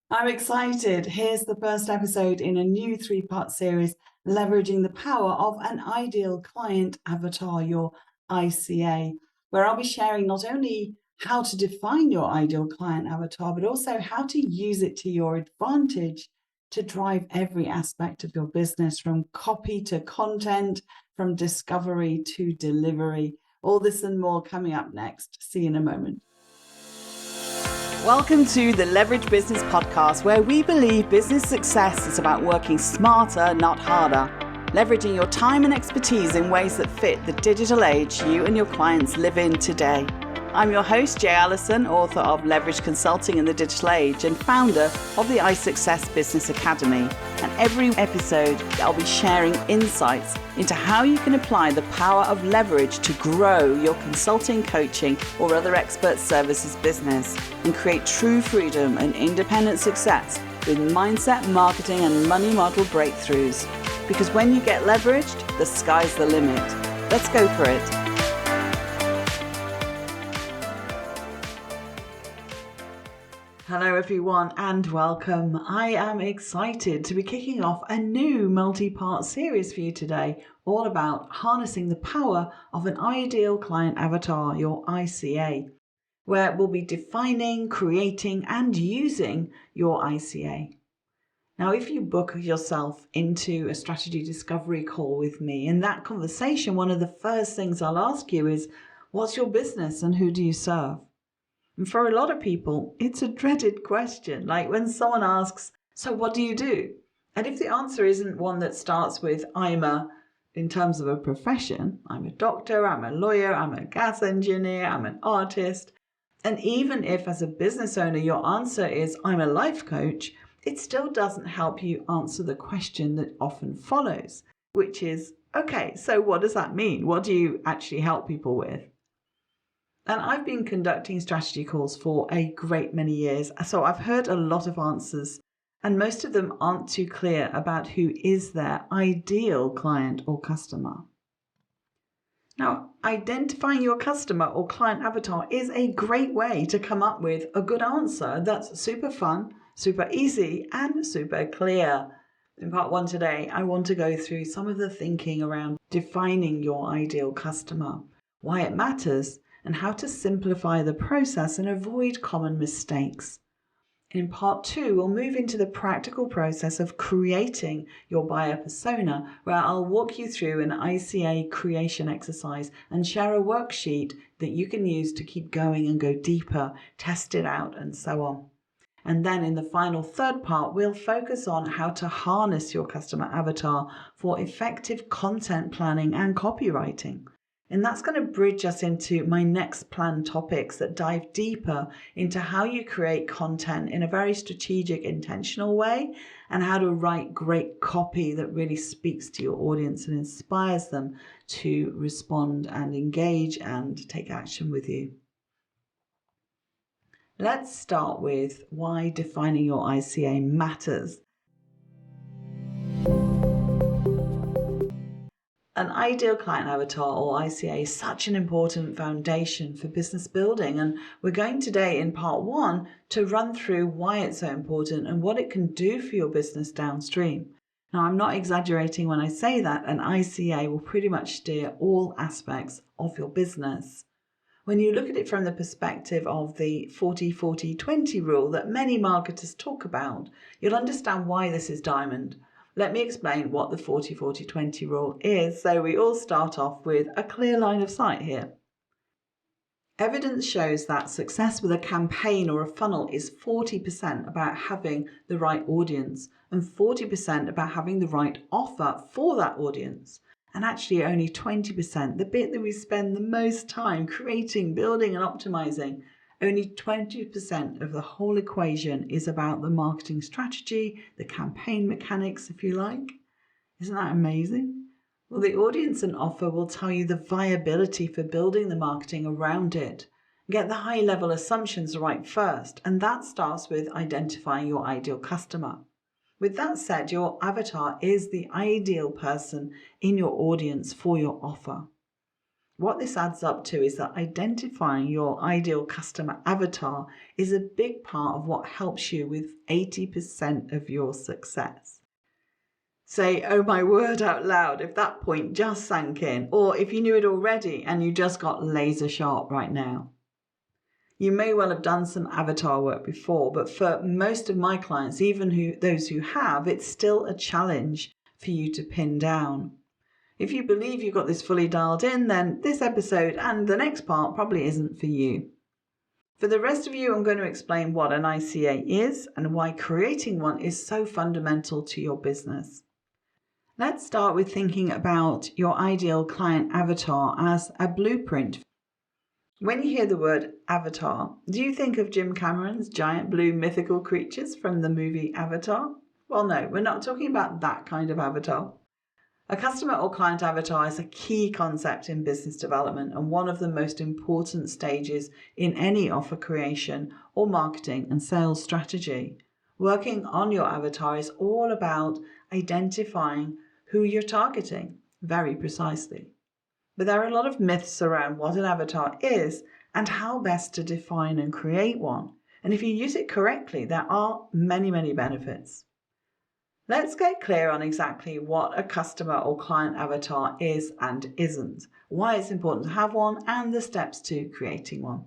I'm excited. Here's the first episode in a new three-part series leveraging the power of an ideal client avatar, your ICA, where I'll be sharing not only how to define your ideal client avatar, but also how to use it to your advantage to drive every aspect of your business, from copy to content, from discovery to delivery. All this and more coming up next. See you in a moment. Welcome to the Leverage Business Podcast, where we believe business success is about working smarter, not harder, leveraging your time and expertise in ways that fit the digital age you and your clients live in today. I'm your host, Jay Allison, author of Leverage Consulting in the Digital Age and founder of the iSuccess Business Academy. And every episode, I'll be sharing insights into how you can apply the power of leverage to grow your consulting, coaching, or other expert services business and create true freedom and independent success with mindset, marketing, and money model breakthroughs. Because when you get leveraged, the sky's the limit. Let's go for it. Hello everyone and welcome. I am excited to be kicking off a new multi-part series for you today, all about harnessing the power of an ideal client avatar, your ICA, where we'll be defining, creating and using your ICA. Now, if you book yourself into a strategy discovery call with me, in that conversation, one of the first things I'll ask you is, what's your business and who do you serve? And for a lot of people, it's a dreaded question, like when someone asks, so what do you do? And if the answer isn't one that starts with, in terms of a profession, I'm a doctor, I'm a lawyer, I'm a gas engineer, I'm an artist. And even if as a business owner, your answer is, I'm a life coach, it still doesn't help you answer the question that often follows, which is, okay, so what does that mean? What do you actually help people with? And I've been conducting strategy calls for a great many years, so I've heard a lot of answers, and most of them aren't too clear about who is their ideal client or customer. Now, identifying your customer or client avatar is a great way to come up with a good answer that's super fun, super easy, and super clear. In part one today, I want to go through some of the thinking around defining your ideal customer, why it matters, and how to simplify the process and avoid common mistakes. In part two, we'll move into the practical process of creating your buyer persona, where I'll walk you through an ICA creation exercise and share a worksheet that you can use to keep going and go deeper, test it out, and so on. And then in the final third part, we'll focus on how to harness your customer avatar for effective content planning and copywriting. And that's going to bridge us into my next planned topics that dive deeper into how you create content in a very strategic, intentional way, and how to write great copy that really speaks to your audience and inspires them to respond and engage and take action with you. Let's start with why defining your ICA matters. An ideal client avatar or ICA is such an important foundation for business building, and we're going today in part one to run through why it's so important and what it can do for your business downstream. Now, I'm not exaggerating when I say that an ICA will pretty much steer all aspects of your business. When you look at it from the perspective of the 40-40-20 rule that many marketers talk about, you'll understand why this is diamond. Let me explain what the 40-40-20 rule is, so we all start off with a clear line of sight here. Evidence shows that success with a campaign or a funnel is 40% about having the right audience and 40% about having the right offer for that audience. And actually only 20%, the bit that we spend the most time creating, building and optimizing, only 20% of the whole equation is about the marketing strategy, the campaign mechanics, if you like. Isn't that amazing? Well, the audience and offer will tell you the viability for building the marketing around it. Get the high-level assumptions right first, and that starts with identifying your ideal customer. With that said, your avatar is the ideal person in your audience for your offer. What this adds up to is that identifying your ideal customer avatar is a big part of what helps you with 80% of your success. Say, oh my word, out loud if that point just sank in, or if you knew it already and you just got laser sharp right now. You may well have done some avatar work before, but for most of my clients, even those who have, it's still a challenge for you to pin down. If you believe you've got this fully dialed in, then this episode and the next part probably isn't for you. For the rest of you, I'm going to explain what an ICA is and why creating one is so fundamental to your business. Let's start with thinking about your ideal client avatar as a blueprint. When you hear the word avatar, do you think of Jim Cameron's giant blue mythical creatures from the movie Avatar? Well, no, we're not talking about that kind of avatar. A customer or client avatar is a key concept in business development and one of the most important stages in any offer creation or marketing and sales strategy. Working on your avatar is all about identifying who you're targeting very precisely. But there are a lot of myths around what an avatar is and how best to define and create one. And if you use it correctly, there are many, many benefits. Let's get clear on exactly what a customer or client avatar is and isn't, why it's important to have one, and the steps to creating one.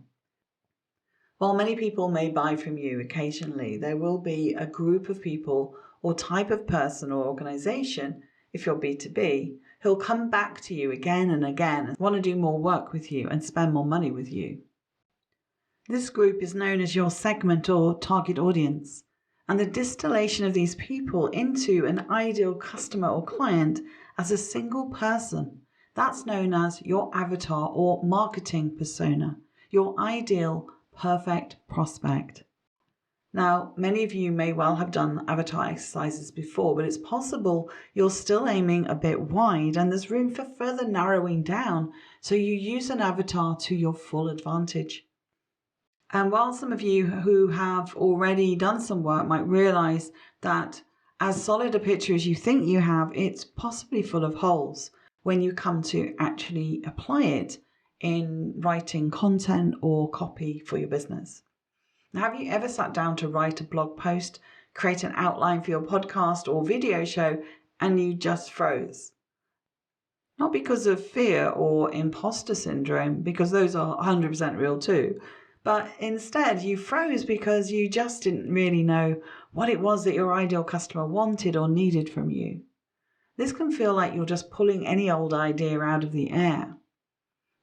While many people may buy from you occasionally, there will be a group of people or type of person or organization, if you're B2B, who'll come back to you again and again and want to do more work with you and spend more money with you. This group is known as your segment or target audience, and the distillation of these people into an ideal customer or client as a single person, that's known as your avatar or marketing persona, your ideal perfect prospect. Now, many of you may well have done avatar exercises before, but it's possible you're still aiming a bit wide and there's room for further narrowing down, so you use an avatar to your full advantage. And while some of you who have already done some work might realize that as solid a picture as you think you have, it's possibly full of holes when you come to actually apply it in writing content or copy for your business. Now, have you ever sat down to write a blog post, create an outline for your podcast or video show, and you just froze? Not because of fear or imposter syndrome, because those are 100% real too, but instead you froze because you just didn't really know what it was that your ideal customer wanted or needed from you. This can feel like you're just pulling any old idea out of the air.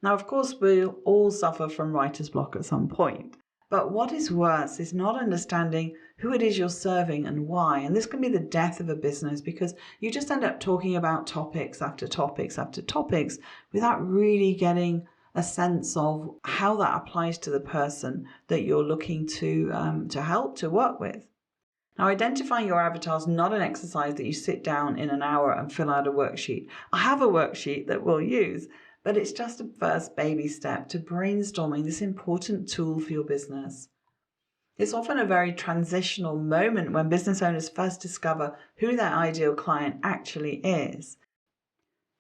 Now, of course, we'll all suffer from writer's block at some point. But what is worse is not understanding who it is you're serving and why. And this can be the death of a business because you just end up talking about topics after topics after topics without really getting a sense of how that applies to the person that you're looking to help, to work with. Now, identifying your avatar is not an exercise that you sit down in an hour and fill out a worksheet. I have a worksheet that we'll use, but it's just a first baby step to brainstorming this important tool for your business. It's often a very transitional moment when business owners first discover who their ideal client actually is.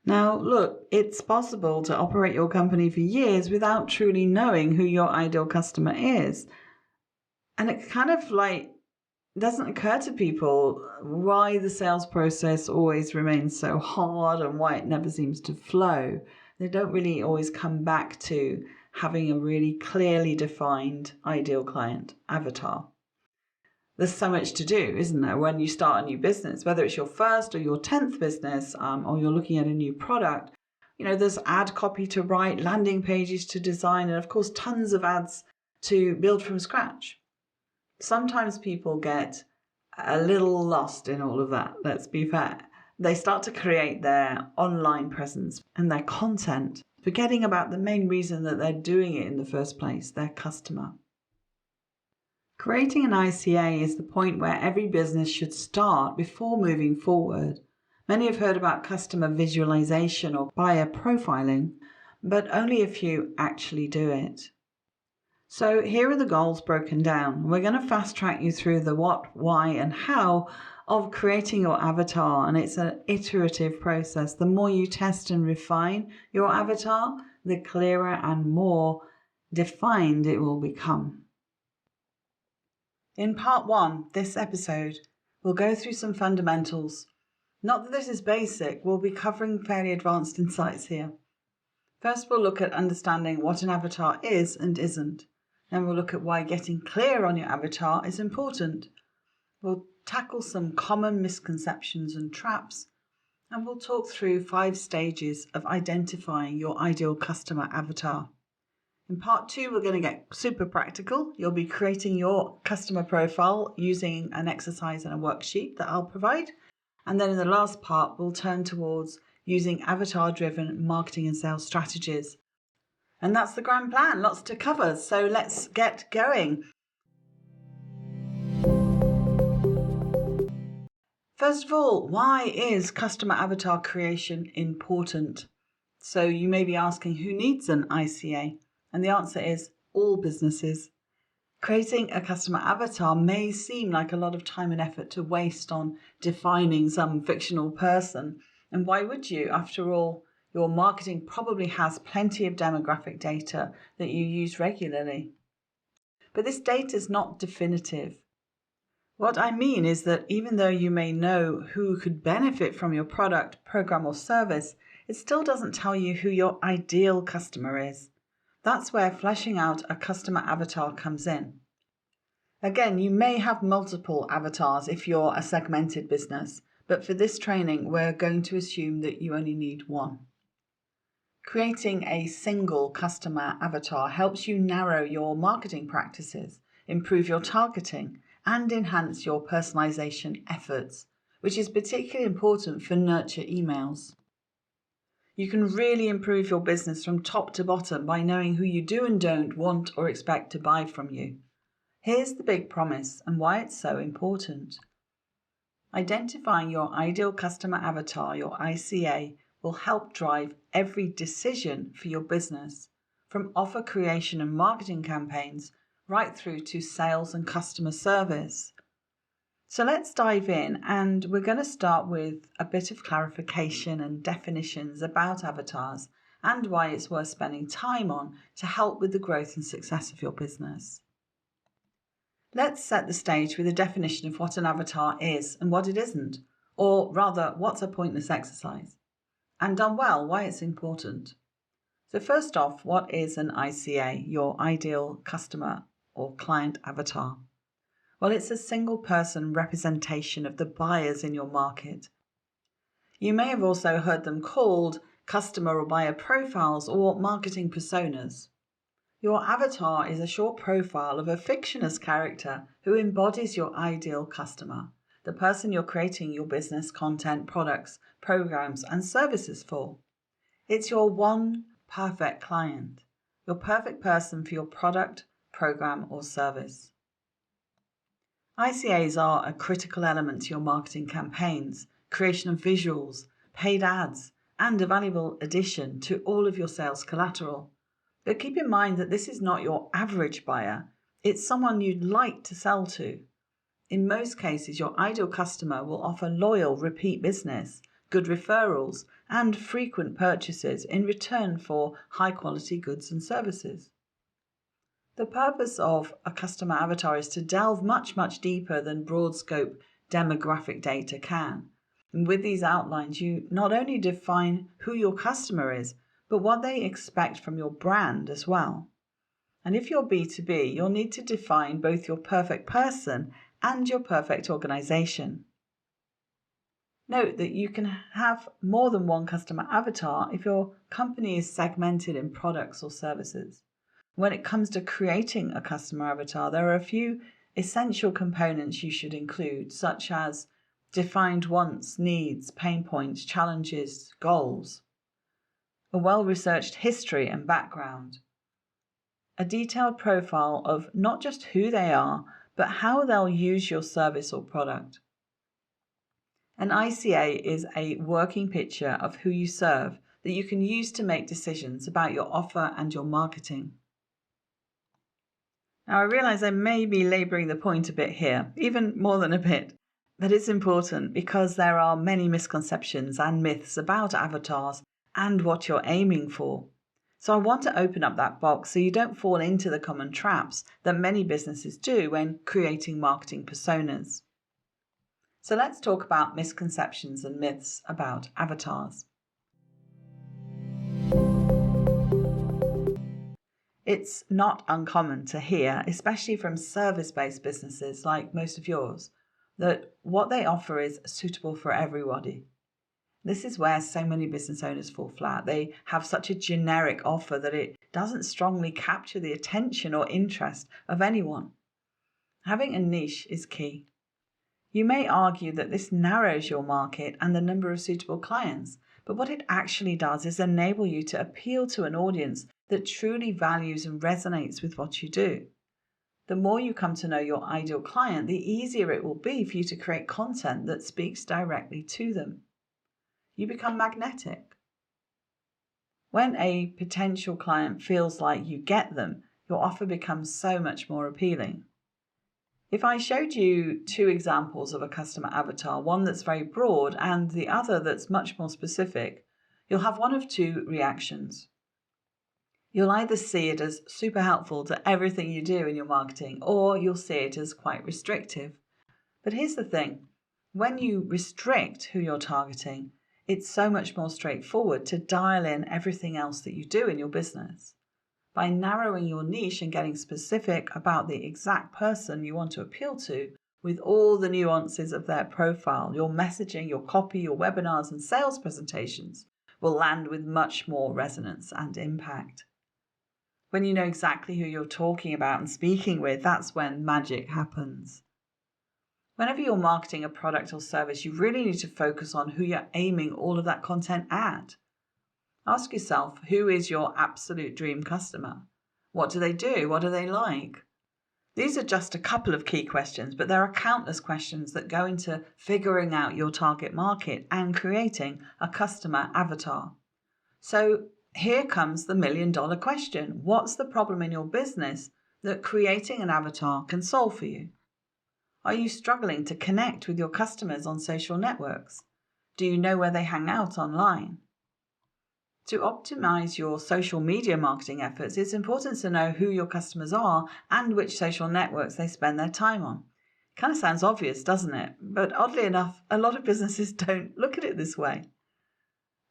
Now, look, it's possible to operate your company for years without truly knowing who your ideal customer is. And it kind of doesn't occur to people why the sales process always remains so hard and why it never seems to flow. They don't really always come back to having a really clearly defined ideal client avatar. There's so much to do, isn't there, when you start a new business, whether it's your first or your 10th business, or you're looking at a new product. There's ad copy to write, landing pages to design, and of course, tons of ads to build from scratch. Sometimes people get a little lost in all of that, let's be fair. They start to create their online presence and their content, forgetting about the main reason that they're doing it in the first place, their customer. Creating an ICA is the point where every business should start before moving forward. Many have heard about customer visualization or buyer profiling, but only a few actually do it. So here are the goals broken down. We're going to fast track you through the what, why, and how of creating your avatar, and it's an iterative process. The more you test and refine your avatar, the clearer and more defined it will become. In part 1, this episode, we'll go through some fundamentals. Not that this is basic, we'll be covering fairly advanced insights here. First, we'll look at understanding what an avatar is and isn't. Then we'll look at why getting clear on your avatar is important. We'll tackle some common misconceptions and traps, and we'll talk through 5 stages of identifying your ideal customer avatar. In part 2, we're going to get super practical. You'll be creating your customer profile using an exercise and a worksheet that I'll provide. And then in the last part, we'll turn towards using avatar-driven marketing and sales strategies. And that's the grand plan, lots to cover. So let's get going. First of all, why is customer avatar creation important? So you may be asking, who needs an ICA? And the answer is all businesses. Creating a customer avatar may seem like a lot of time and effort to waste on defining some fictional person. And why would you? After all, your marketing probably has plenty of demographic data that you use regularly. But this data is not definitive. What I mean is that even though you may know who could benefit from your product, program, or service, it still doesn't tell you who your ideal customer is. That's where fleshing out a customer avatar comes in. Again, you may have multiple avatars if you're a segmented business, but for this training, we're going to assume that you only need one. Creating a single customer avatar helps you narrow your marketing practices, improve your targeting, and enhance your personalization efforts, which is particularly important for nurture emails. You can really improve your business from top to bottom by knowing who you do and don't want or expect to buy from you. Here's the big promise and why it's so important. Identifying your ideal customer avatar, your ICA, will help drive every decision for your business, from offer creation and marketing campaigns right through to sales and customer service. So let's dive in, and we're going to start with a bit of clarification and definitions about avatars and why it's worth spending time on to help with the growth and success of your business. Let's set the stage with a definition of what an avatar is and what it isn't, or rather, what's a pointless exercise, and done well, why it's important. So first off, what is an ICA, your ideal customer or client avatar? Well, it's a single person representation of the buyers in your market. You may have also heard them called customer or buyer profiles or marketing personas. Your avatar is a short profile of a fictitious character who embodies your ideal customer, the person you're creating your business, content, products, programs, and services for. It's your one perfect client, your perfect person for your product, program, or service. ICAs are a critical element to your marketing campaigns, creation of visuals, paid ads, and a valuable addition to all of your sales collateral. But keep in mind that this is not your average buyer. It's someone you'd like to sell to. In most cases, your ideal customer will offer loyal repeat business, good referrals, and frequent purchases in return for high-quality goods and services. The purpose of a customer avatar is to delve much, much deeper than broad scope demographic data can. And with these outlines, you not only define who your customer is, but what they expect from your brand as well. And if you're B2B, you'll need to define both your perfect person and your perfect organization. Note that you can have more than one customer avatar if your company is segmented in products or services. When it comes to creating a customer avatar, there are a few essential components you should include, such as defined wants, needs, pain points, challenges, goals, a well-researched history and background, a detailed profile of not just who they are, but how they'll use your service or product. An ICA is a working picture of who you serve that you can use to make decisions about your offer and your marketing. Now, I realize I may be laboring the point a bit here, even more than a bit, but it's important because there are many misconceptions and myths about avatars and what you're aiming for. So I want to open up that box so you don't fall into the common traps that many businesses do when creating marketing personas. So let's talk about misconceptions and myths about avatars. It's not uncommon to hear, especially from service-based businesses like most of yours, that what they offer is suitable for everybody. This is where so many business owners fall flat. They have such a generic offer that it doesn't strongly capture the attention or interest of anyone. Having a niche is key. You may argue that this narrows your market and the number of suitable clients, but what it actually does is enable you to appeal to an audience that truly values and resonates with what you do. The more you come to know your ideal client, the easier it will be for you to create content that speaks directly to them. You become magnetic. When a potential client feels like you get them, your offer becomes so much more appealing. If I showed you two examples of a customer avatar, one that's very broad and the other that's much more specific, you'll have one of two reactions. You'll either see it as super helpful to everything you do in your marketing, or you'll see it as quite restrictive. But here's the thing. When you restrict who you're targeting, it's so much more straightforward to dial in everything else that you do in your business. By narrowing your niche and getting specific about the exact person you want to appeal to, with all the nuances of their profile, your messaging, your copy, your webinars and sales presentations will land with much more resonance and impact. When you know exactly who you're talking about and speaking with, that's when magic happens. Whenever you're marketing a product or service, you really need to focus on who you're aiming all of that content at. Ask yourself, who is your absolute dream customer? What do they do? What do they like? These are just a couple of key questions, but there are countless questions that go into figuring out your target market and creating a customer avatar. So here comes the million-dollar question. What's the problem in your business that creating an avatar can solve for you? Are you struggling to connect with your customers on social networks? Do you know where they hang out online? To optimize your social media marketing efforts, it's important to know who your customers are and which social networks they spend their time on. It kind of sounds obvious, doesn't it? But oddly enough, a lot of businesses don't look at it this way.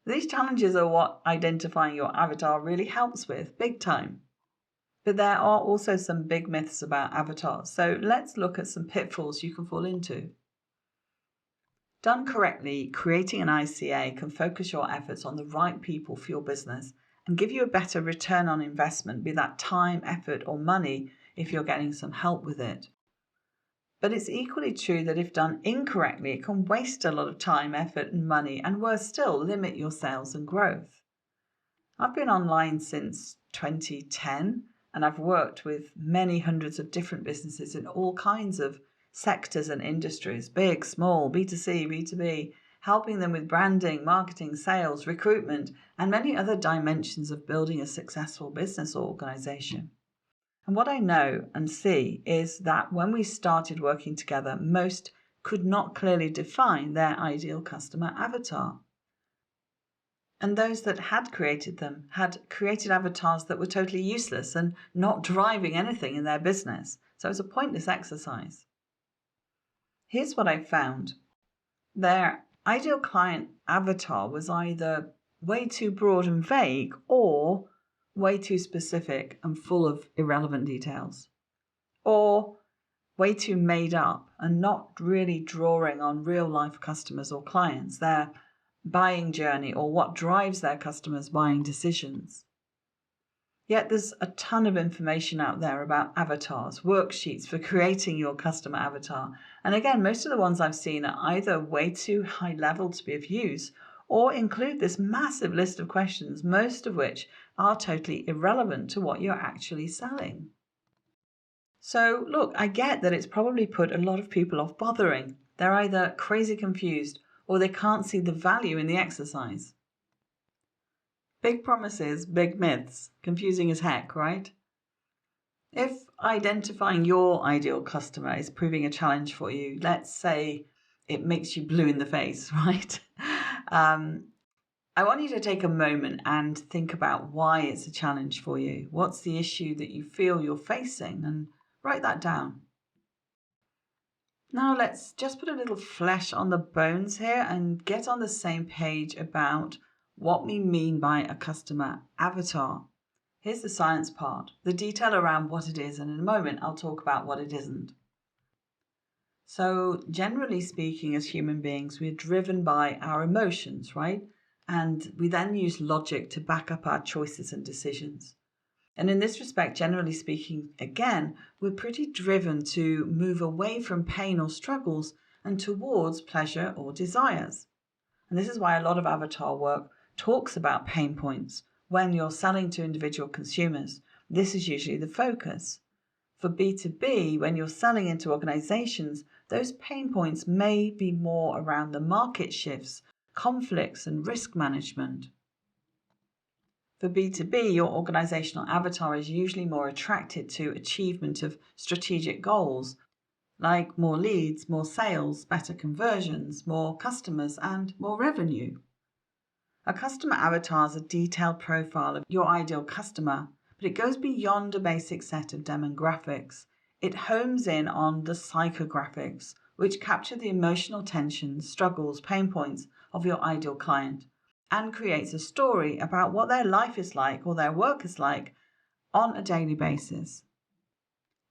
These challenges are what identifying your avatar really helps with, big time. But there are also some big myths about avatars, so let's look at some pitfalls you can fall into. Done correctly, creating an ICA can focus your efforts on the right people for your business and give you a better return on investment, be that time, effort, or money if you're getting some help with it. But it's equally true that if done incorrectly, it can waste a lot of time, effort, and money, and worse still, limit your sales and growth. I've been online since 2010, and I've worked with many hundreds of different businesses in all kinds of sectors and industries, big, small, B2C, B2B, helping them with branding, marketing, sales, recruitment, and many other dimensions of building a successful business or organization. And what I know and see is that when we started working together, most could not clearly define their ideal customer avatar. And those that had created them had created avatars that were totally useless and not driving anything in their business. So it was a pointless exercise. Here's what I found. Their ideal client avatar was either way too broad and vague or way too specific and full of irrelevant details, or way too made up and not really drawing on real life customers or clients, their buying journey, or what drives their customers' buying decisions. Yet there's a ton of information out there about avatars, worksheets for creating your customer avatar. And again, most of the ones I've seen are either way too high level to be of use or include this massive list of questions, most of which are totally irrelevant to what you're actually selling. So look, I get that it's probably put a lot of people off bothering. They're either crazy confused or they can't see the value in the exercise. Big promises, big myths. Confusing as heck, right? If identifying your ideal customer is proving a challenge for you, let's say it makes you blue in the face, right? I want you to take a moment and think about why it's a challenge for you. What's the issue that you feel you're facing? And write that down. Now let's just put a little flesh on the bones here and get on the same page about what we mean by a customer avatar. Here's the science part, the detail around what it is, and in a moment I'll talk about what it isn't. So generally speaking, as human beings, we're driven by our emotions, right? And we then use logic to back up our choices and decisions. And in this respect, generally speaking, again, we're pretty driven to move away from pain or struggles and towards pleasure or desires. And this is why a lot of avatar work talks about pain points. When you're selling to individual consumers, this is usually the focus. For B2B, when you're selling into organizations, those pain points may be more around the market shifts, conflicts, and risk management. For B2B, your organizational avatar is usually more attracted to achievement of strategic goals, like more leads, more sales, better conversions, more customers, and more revenue. A customer avatar is a detailed profile of your ideal customer, but it goes beyond a basic set of demographics. It homes in on the psychographics, which capture the emotional tensions, struggles, pain points of your ideal client, and creates a story about what their life is like or their work is like on a daily basis.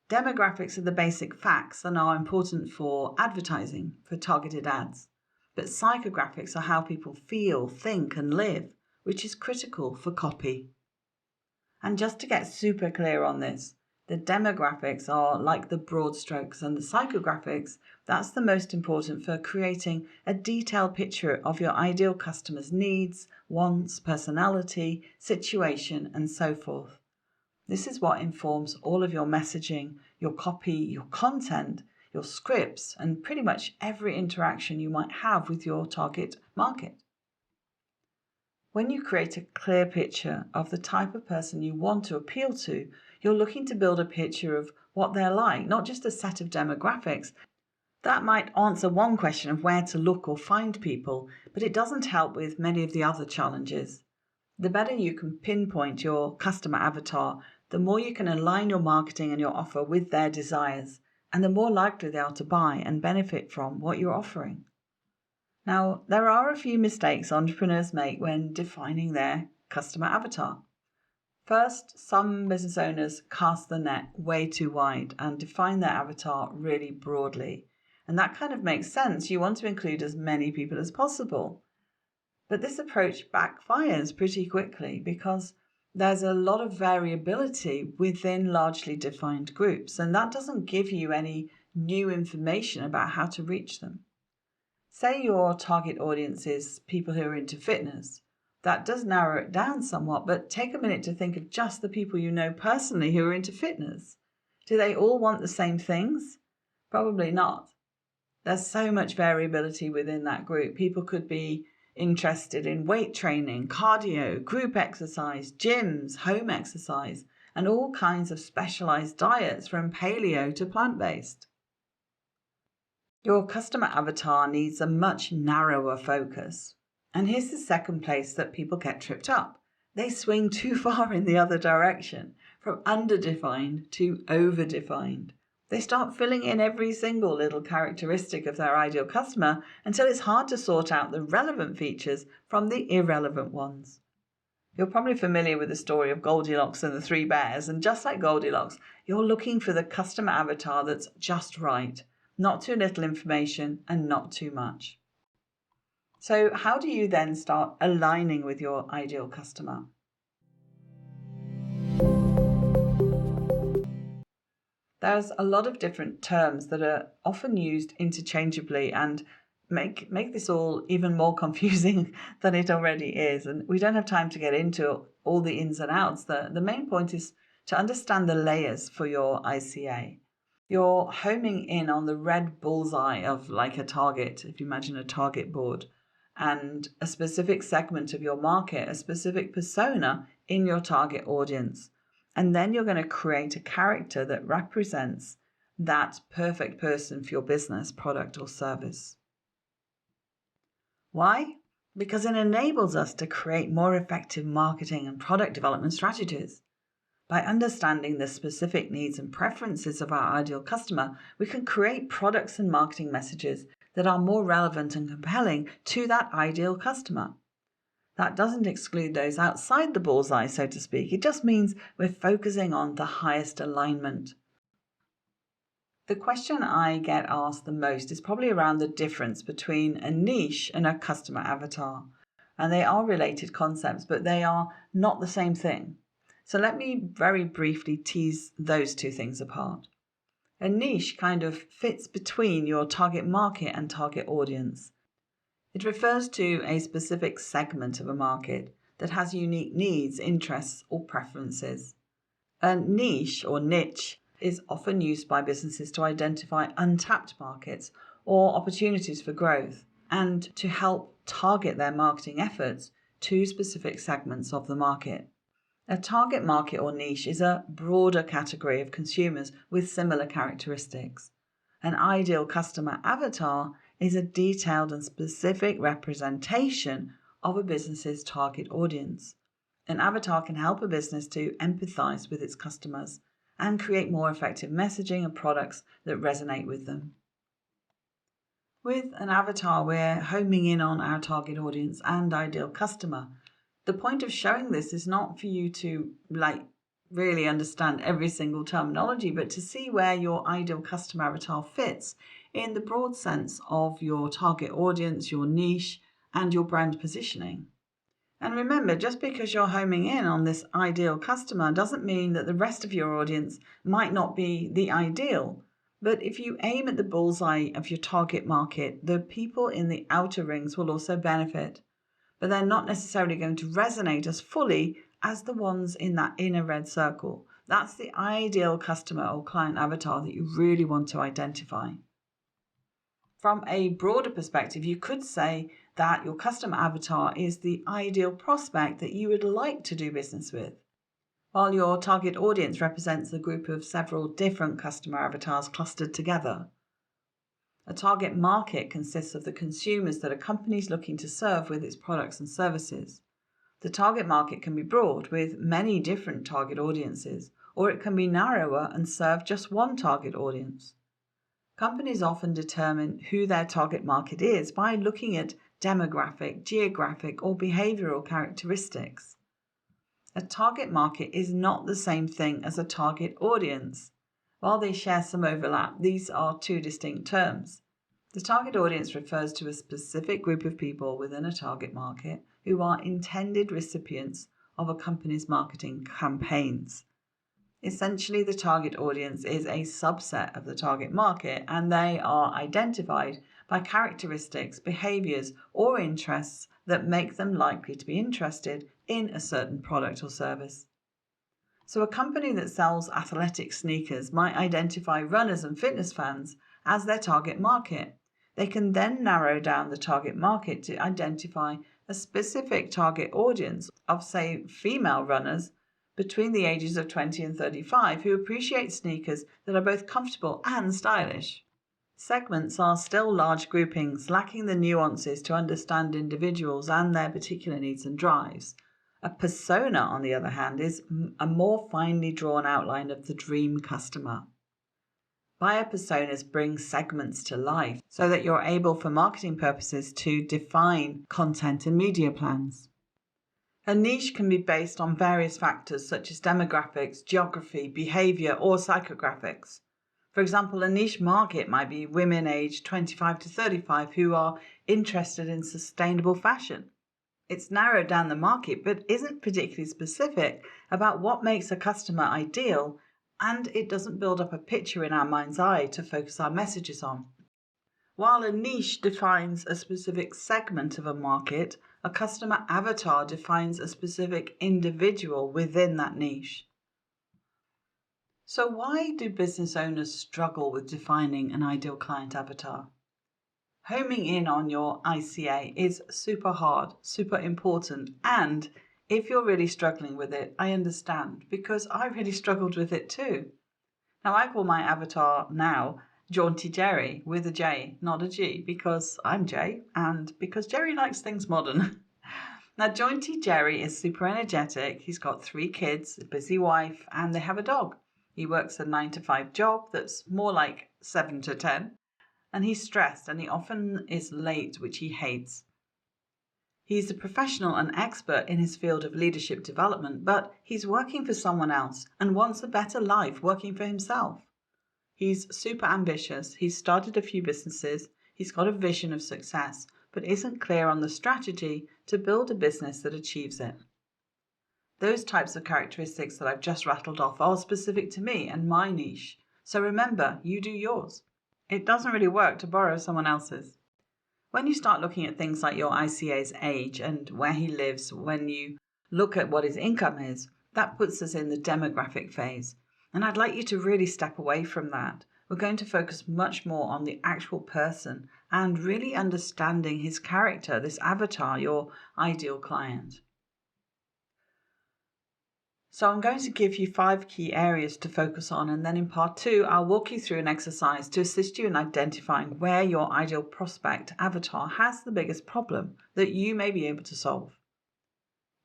Demographics are the basic facts and are important for advertising, for targeted ads. But psychographics are how people feel, think, and live, which is critical for copy. And just to get super clear on this, the demographics are like the broad strokes, and the psychographics, that's the most important for creating a detailed picture of your ideal customer's needs, wants, personality, situation, and so forth. This is what informs all of your messaging, your copy, your content, your scripts, and pretty much every interaction you might have with your target market. When you create a clear picture of the type of person you want to appeal to, you're looking to build a picture of what they're like, not just a set of demographics. That might answer one question of where to look or find people, but it doesn't help with many of the other challenges. The better you can pinpoint your customer avatar, the more you can align your marketing and your offer with their desires, and the more likely they are to buy and benefit from what you're offering. Now, there are a few mistakes entrepreneurs make when defining their customer avatar. First, some business owners cast the net way too wide and define their avatar really broadly. And that kind of makes sense. You want to include as many people as possible. But this approach backfires pretty quickly because there's a lot of variability within largely defined groups, and that doesn't give you any new information about how to reach them. Say your target audience is people who are into fitness. That does narrow it down somewhat, but take a minute to think of just the people you know personally who are into fitness. Do they all want the same things? Probably not. There's so much variability within that group. People could be interested in weight training, cardio, group exercise, gyms, home exercise, and all kinds of specialized diets from paleo to plant-based. Your customer avatar needs a much narrower focus. And here's the second place that people get tripped up. They swing too far in the other direction, from underdefined to overdefined. They start filling in every single little characteristic of their ideal customer until it's hard to sort out the relevant features from the irrelevant ones. You're probably familiar with the story of Goldilocks and the Three Bears, and just like Goldilocks, you're looking for the customer avatar that's just right, not too little information and not too much. So how do you then start aligning with your ideal customer? There's a lot of different terms that are often used interchangeably and make this all even more confusing than it already is. And we don't have time to get into all the ins and outs. The main point is to understand the layers for your ICA. You're homing in on the red bullseye of like a target, if you imagine a target board, and a specific segment of your market, a specific persona in your target audience. And then you're going to create a character that represents that perfect person for your business, product, or service. Why? Because it enables us to create more effective marketing and product development strategies. By understanding the specific needs and preferences of our ideal customer, we can create products and marketing messages that are more relevant and compelling to that ideal customer. That doesn't exclude those outside the bullseye, so to speak. It just means we're focusing on the highest alignment. The question I get asked the most is probably around the difference between a niche and a customer avatar. And they are related concepts, but they are not the same thing. So let me very briefly tease those two things apart. A niche kind of fits between your target market and target audience. It refers to a specific segment of a market that has unique needs, interests, or preferences. A niche or niche is often used by businesses to identify untapped markets or opportunities for growth and to help target their marketing efforts to specific segments of the market. A target market or niche is a broader category of consumers with similar characteristics. An ideal customer avatar is a detailed and specific representation of a business's target audience. An avatar can help a business to empathize with its customers and create more effective messaging and products that resonate with them. With an avatar, we're homing in on our target audience and ideal customer. The point of showing this is not for you to really understand every single terminology, but to see where your ideal customer avatar fits in the broad sense of your target audience, your niche, and your brand positioning. And remember, just because you're homing in on this ideal customer doesn't mean that the rest of your audience might not be the ideal. But if you aim at the bullseye of your target market, the people in the outer rings will also benefit. But they're not necessarily going to resonate as fully as the ones in that inner red circle. That's the ideal customer or client avatar that you really want to identify. From a broader perspective, you could say that your customer avatar is the ideal prospect that you would like to do business with, while your target audience represents a group of several different customer avatars clustered together. A target market consists of the consumers that a company is looking to serve with its products and services. The target market can be broad, with many different target audiences, or it can be narrower and serve just one target audience. Companies often determine who their target market is by looking at demographic, geographic, or behavioral characteristics. A target market is not the same thing as a target audience. While they share some overlap, these are two distinct terms. The target audience refers to a specific group of people within a target market who are intended recipients of a company's marketing campaigns. Essentially, the target audience is a subset of the target market, and they are identified by characteristics, behaviors, or interests that make them likely to be interested in a certain product or service. So a company that sells athletic sneakers might identify runners and fitness fans as their target market. They can then narrow down the target market to identify a specific target audience of, say, female runners between the ages of 20 and 35 who appreciate sneakers that are both comfortable and stylish. Segments are still large groupings, lacking the nuances to understand individuals and their particular needs and drives. A persona, on the other hand, is a more finely drawn outline of the dream customer. Buyer personas bring segments to life so that you're able, for marketing purposes, to define content and media plans. A niche can be based on various factors such as demographics, geography, behavior, or psychographics. For example, a niche market might be women aged 25 to 35 who are interested in sustainable fashion. It's narrowed down the market but isn't particularly specific about what makes a customer ideal, and it doesn't build up a picture in our mind's eye to focus our messages on. While a niche defines a specific segment of a market, a customer avatar defines a specific individual within that niche. So why do business owners struggle with defining an ideal client avatar? Homing in on your ICA is super hard, super important, and If you're really struggling with it, I understand, because I really struggled with it too. Now, I call my avatar now Jaunty Jerry with a J, not a G, because I'm J and because Jerry likes things modern. Now, Jaunty Jerry is super energetic. He's got 3 kids, a busy wife, and they have a dog. He works a 9 to 5 job that's more like 7 to 10, and he's stressed and he often is late, which he hates. He's a professional and expert in his field of leadership development, but he's working for someone else and wants a better life working for himself. He's super ambitious. He's started a few businesses. He's got a vision of success, but isn't clear on the strategy to build a business that achieves it. Those types of characteristics that I've just rattled off are specific to me and my niche. So remember, you do yours. It doesn't really work to borrow someone else's. When you start looking at things like your ICA's age and where he lives, when you look at what his income is, that puts us in the demographic phase. And I'd like you to really step away from that. We're going to focus much more on the actual person and really understanding his character, this avatar, your ideal client. So I'm going to give you 5 key areas to focus on, and then in part 2, I'll walk you through an exercise to assist you in identifying where your ideal prospect avatar has the biggest problem that you may be able to solve.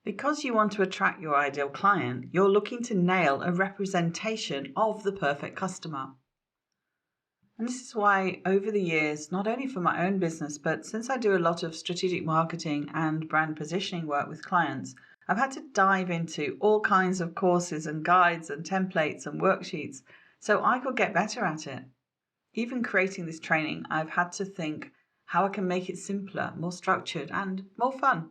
Because you want to attract your ideal client, you're looking to nail a representation of the perfect customer. And this is why over the years, not only for my own business, but since I do a lot of strategic marketing and brand positioning work with clients, I've had to dive into all kinds of courses and guides and templates and worksheets so I could get better at it. Even creating this training, I've had to think how I can make it simpler, more structured, and more fun.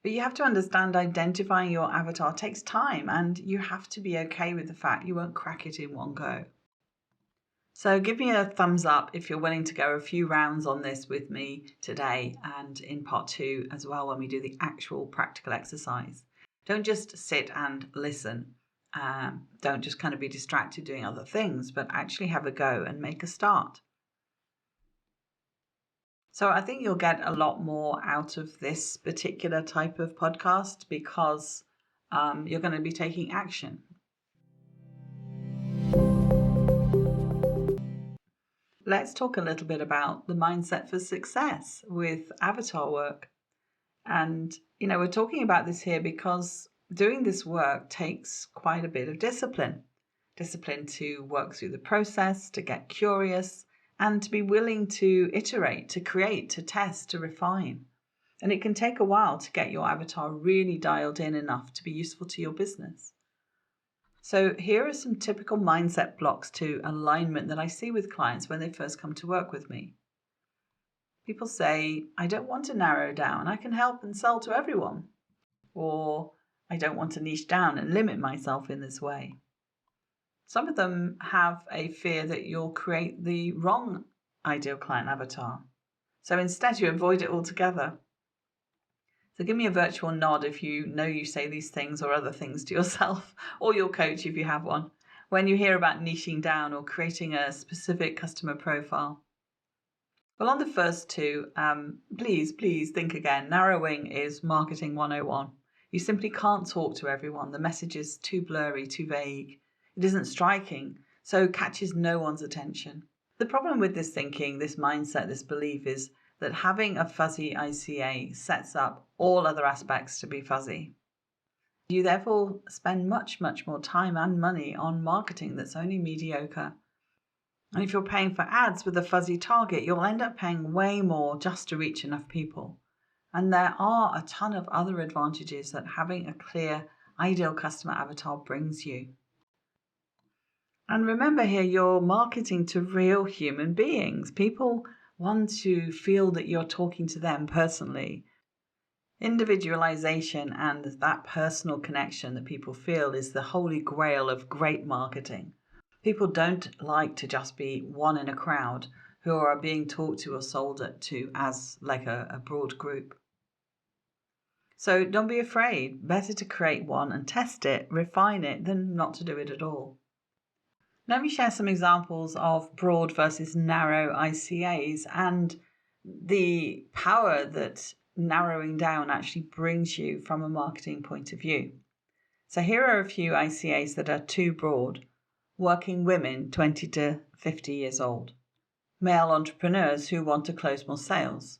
But you have to understand identifying your avatar takes time, and you have to be okay with the fact you won't crack it in one go. So give me a thumbs up if you're willing to go a few rounds on this with me today and in part 2 as well when we do the actual practical exercise. Don't just sit and listen. Don't just kind of be distracted doing other things, but actually have a go and make a start. So I think you'll get a lot more out of this particular type of podcast because you're going to be taking action. Let's talk a little bit about the mindset for success with avatar work. And, we're talking about this here because doing this work takes quite a bit of discipline. Discipline to work through the process, to get curious, and to be willing to iterate, to create, to test, to refine. And it can take a while to get your avatar really dialed in enough to be useful to your business. So here are some typical mindset blocks to alignment that I see with clients when they first come to work with me. People say, I don't want to narrow down, I can help and sell to everyone. Or I don't want to niche down and limit myself in this way. Some of them have a fear that you'll create the wrong ideal client avatar. So instead you avoid it altogether. So give me a virtual nod if you know you say these things or other things to yourself or your coach if you have one, when you hear about niching down or creating a specific customer profile. Well, on the first 2, please think again. Narrowing is marketing 101. You simply can't talk to everyone. The message is too blurry, too vague. It isn't striking, so catches no one's attention. The problem with this thinking, this mindset, this belief is that having a fuzzy ICA sets up all other aspects to be fuzzy. You therefore spend much more time and money on marketing that's only mediocre. And if you're paying for ads with a fuzzy target, you'll end up paying way more just to reach enough people. And there are a ton of other advantages that having a clear, ideal customer avatar brings you. And remember here, you're marketing to real human beings. People want to feel that you're talking to them personally. Individualization and that personal connection that people feel is the holy grail of great marketing. People don't like to just be one in a crowd who are being talked to or sold to as like a broad group. So don't be afraid. Better to create one and test it, refine it, than not to do it at all. Let me share some examples of broad versus narrow ICAs and the power that narrowing down actually brings you from a marketing point of view. So here are a few ICAs that are too broad. Working women 20 to 50 years old. Male entrepreneurs who want to close more sales.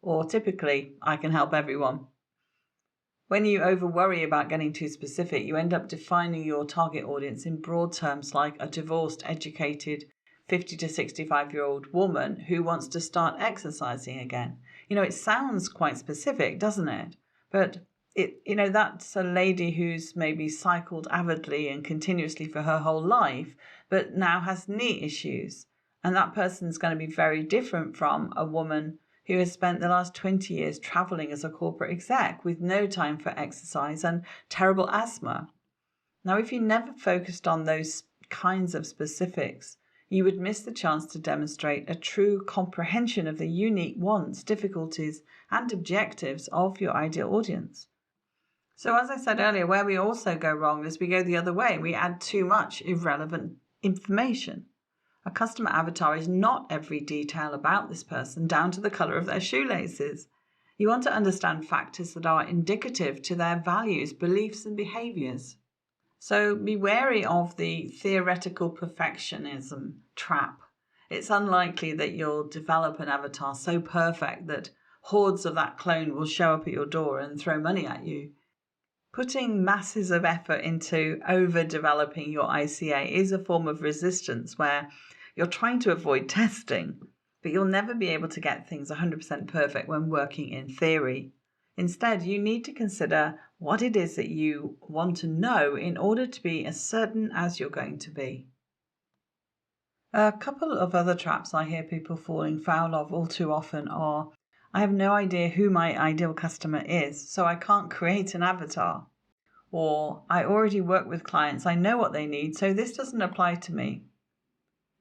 Or typically, I can help everyone. When you over worry about getting too specific, you end up defining your target audience in broad terms like a divorced, educated, 50 to 65-year-old woman who wants to start exercising again. It sounds quite specific, doesn't it? But that's a lady who's maybe cycled avidly and continuously for her whole life, but now has knee issues. And that person's going to be very different from a woman who has spent the last 20 years traveling as a corporate exec with no time for exercise and terrible asthma. Now, if you never focused on those kinds of specifics, you would miss the chance to demonstrate a true comprehension of the unique wants, difficulties, and objectives of your ideal audience. So as I said earlier, where we also go wrong is we go the other way. We add too much irrelevant information. A customer avatar is not every detail about this person, down to the color of their shoelaces. You want to understand factors that are indicative to their values, beliefs, and behaviors. So be wary of the theoretical perfectionism trap. It's unlikely that you'll develop an avatar so perfect that hordes of that clone will show up at your door and throw money at you. Putting masses of effort into overdeveloping your ICA is a form of resistance where you're trying to avoid testing, but you'll never be able to get things 100% perfect when working in theory. Instead, you need to consider what it is that you want to know in order to be as certain as you're going to be. A couple of other traps I hear people falling foul of all too often are, I have no idea who my ideal customer is, so I can't create an avatar. Or, I already work with clients, I know what they need, so this doesn't apply to me.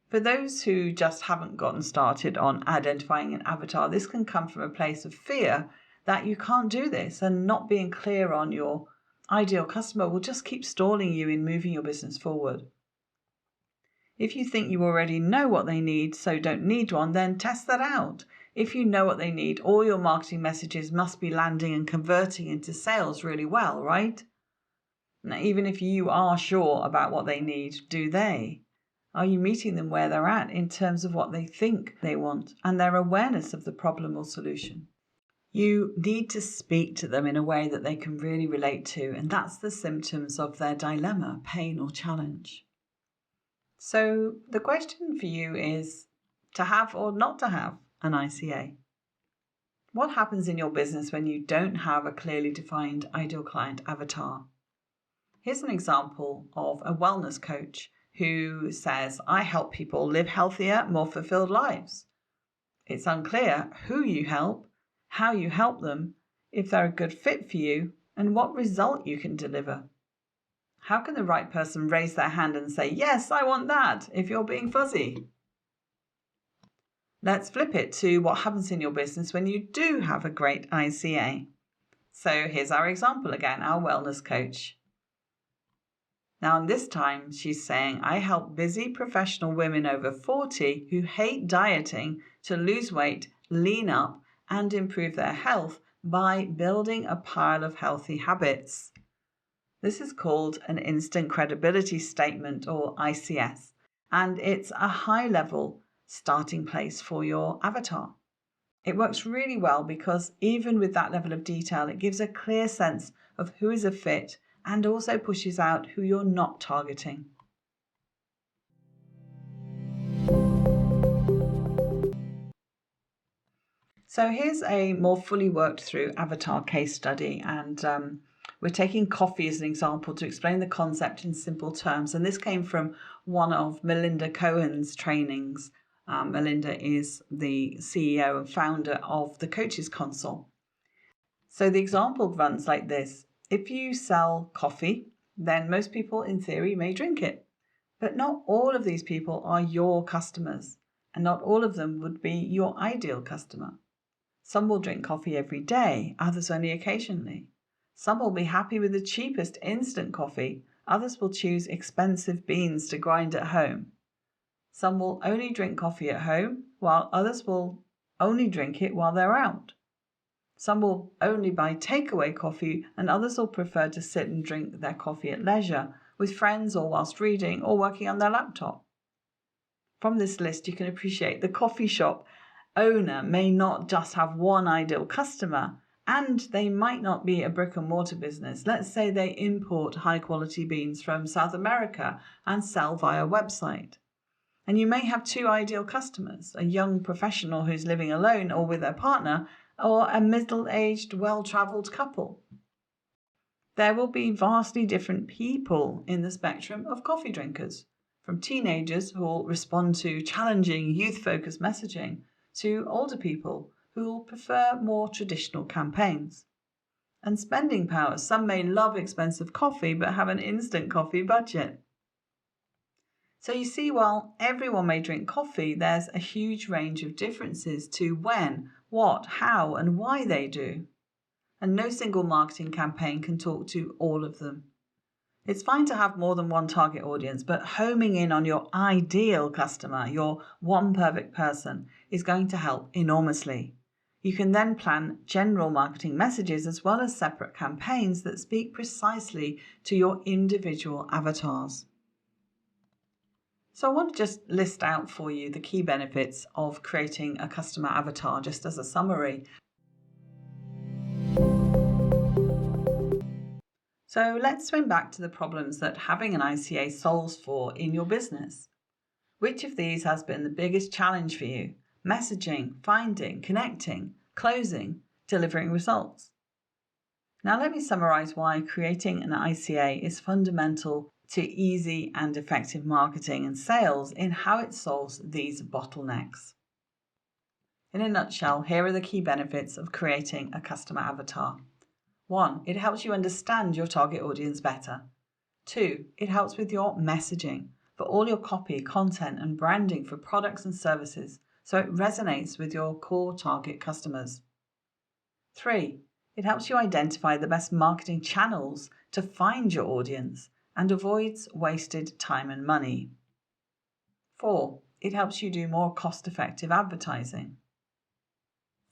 For those who just haven't gotten started on identifying an avatar, this can come from a place of fear that you can't do this, and not being clear on your ideal customer will just keep stalling you in moving your business forward. If you think you already know what they need, so don't need one, then test that out. If you know what they need, all your marketing messages must be landing and converting into sales really well, right? Now, even if you are sure about what they need, do they? Are you meeting them where they're at in terms of what they think they want and their awareness of the problem or solution? You need to speak to them in a way that they can really relate to, and that's the symptoms of their dilemma, pain, or challenge. So the question for you is to have or not to have an ICA. What happens in your business when you don't have a clearly defined ideal client avatar? Here's an example of a wellness coach who says, I help people live healthier, more fulfilled lives. It's unclear who you help, how you help them, if they're a good fit for you, and what result you can deliver. How can the right person raise their hand and say, yes, I want that, if you're being fuzzy? Let's flip it to what happens in your business when you do have a great ICA. So here's our example again, our wellness coach. Now, this time she's saying, I help busy professional women over 40 who hate dieting to lose weight, lean up, and improve their health by building a pile of healthy habits. This is called an instant credibility statement, or ICS, and it's a high-level starting place for your avatar. It works really well because even with that level of detail, it gives a clear sense of who is a fit and also pushes out who you're not targeting. So here's a more fully worked through avatar case study, and we're taking coffee as an example to explain the concept in simple terms. And this came from one of Melinda Cohen's trainings. Melinda is the CEO and founder of the Coaches Console. So the example runs like this. If you sell coffee, then most people in theory may drink it. But not all of these people are your customers, and not all of them would be your ideal customer. Some will drink coffee every day, others only occasionally. Some will be happy with the cheapest instant coffee, others will choose expensive beans to grind at home. Some will only drink coffee at home, while others will only drink it while they're out. Some will only buy takeaway coffee, and others will prefer to sit and drink their coffee at leisure with friends or whilst reading or working on their laptop. From this list, you can appreciate the coffee shop owner may not just have one ideal customer, and they might not be a brick and mortar business. Let's say they import high quality beans from South America and sell via website. And you may have two ideal customers, a young professional who's living alone or with their partner, or a middle-aged, well-travelled couple. There will be vastly different people in the spectrum of coffee drinkers, from teenagers who will respond to challenging, youth-focused messaging, to older people who will prefer more traditional campaigns. And spending power, some may love expensive coffee but have an instant coffee budget. So you see, while everyone may drink coffee, there's a huge range of differences to when, what, how, and why they do. And no single marketing campaign can talk to all of them. It's fine to have more than one target audience, but homing in on your ideal customer, your one perfect person, is going to help enormously. You can then plan general marketing messages as well as separate campaigns that speak precisely to your individual avatars. So I want to just list out for you the key benefits of creating a customer avatar, just as a summary. So let's swing back to the problems that having an ICA solves for in your business. Which of these has been the biggest challenge for you? Messaging, finding, connecting, closing, delivering results. Now let me summarize why creating an ICA is fundamental to easy and effective marketing and sales in how it solves these bottlenecks. In a nutshell, here are the key benefits of creating a customer avatar. 1. It helps you understand your target audience better. 2. It helps with your messaging for all your copy, content, and branding for products and services, so it resonates with your core target customers. 3. It helps you identify the best marketing channels to find your audience and avoids wasted time and money. 4. It helps you do more cost-effective advertising.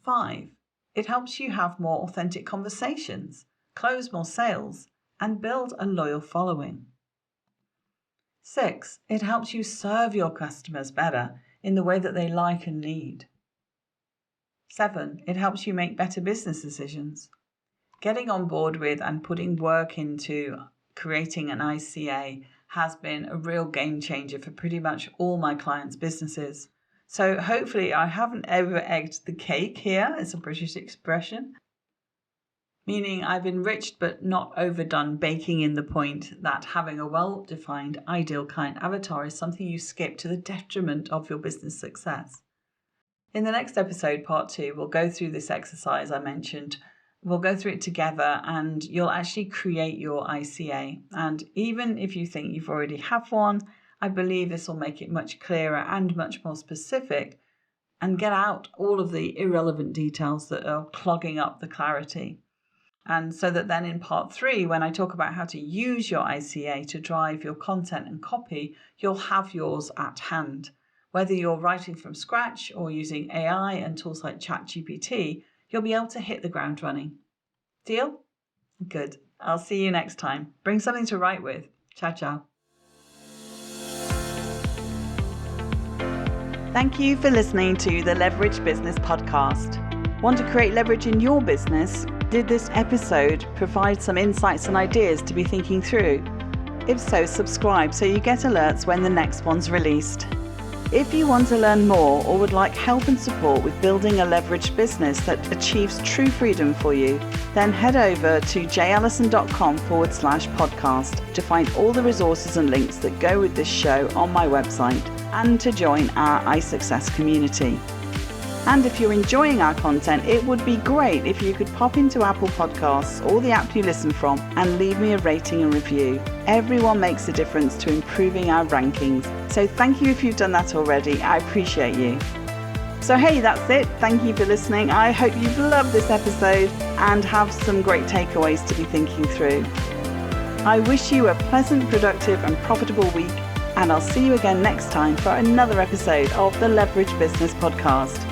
5. It helps you have more authentic conversations, close more sales, and build a loyal following. 6. It helps you serve your customers better in the way that they like and need. 7. It helps you make better business decisions. Getting on board with and putting work into creating an ICA has been a real game changer for pretty much all my clients' businesses. So hopefully I haven't over-egged the cake here. It's a British expression, meaning I've enriched but not overdone baking in the point that having a well-defined ideal client avatar is something you skip to the detriment of your business success. In the next episode, part 2, we'll go through this exercise I mentioned. We'll go through it together and you'll actually create your ICA. And even if you think you've already have one, I believe this will make it much clearer and much more specific and get out all of the irrelevant details that are clogging up the clarity. And so that then in part 3, when I talk about how to use your ICA to drive your content and copy, you'll have yours at hand. Whether you're writing from scratch or using AI and tools like ChatGPT, you'll be able to hit the ground running. Deal? Good. I'll see you next time. Bring something to write with. Ciao, ciao. Thank you for listening to the Leverage Business Podcast. Want to create leverage in your business? Did this episode provide some insights and ideas to be thinking through? If so, subscribe so you get alerts when the next one's released. If you want to learn more or would like help and support with building a leveraged business that achieves true freedom for you, then head over to jallison.com/podcast to find all the resources and links that go with this show on my website and to join our iSuccess community. And if you're enjoying our content, it would be great if you could pop into Apple Podcasts or the app you listen from and leave me a rating and review. Everyone makes a difference to improving our rankings. So thank you if you've done that already. I appreciate you. So hey, that's it. Thank you for listening. I hope you've loved this episode and have some great takeaways to be thinking through. I wish you a pleasant, productive and profitable week, and I'll see you again next time for another episode of the Leverage Business Podcast.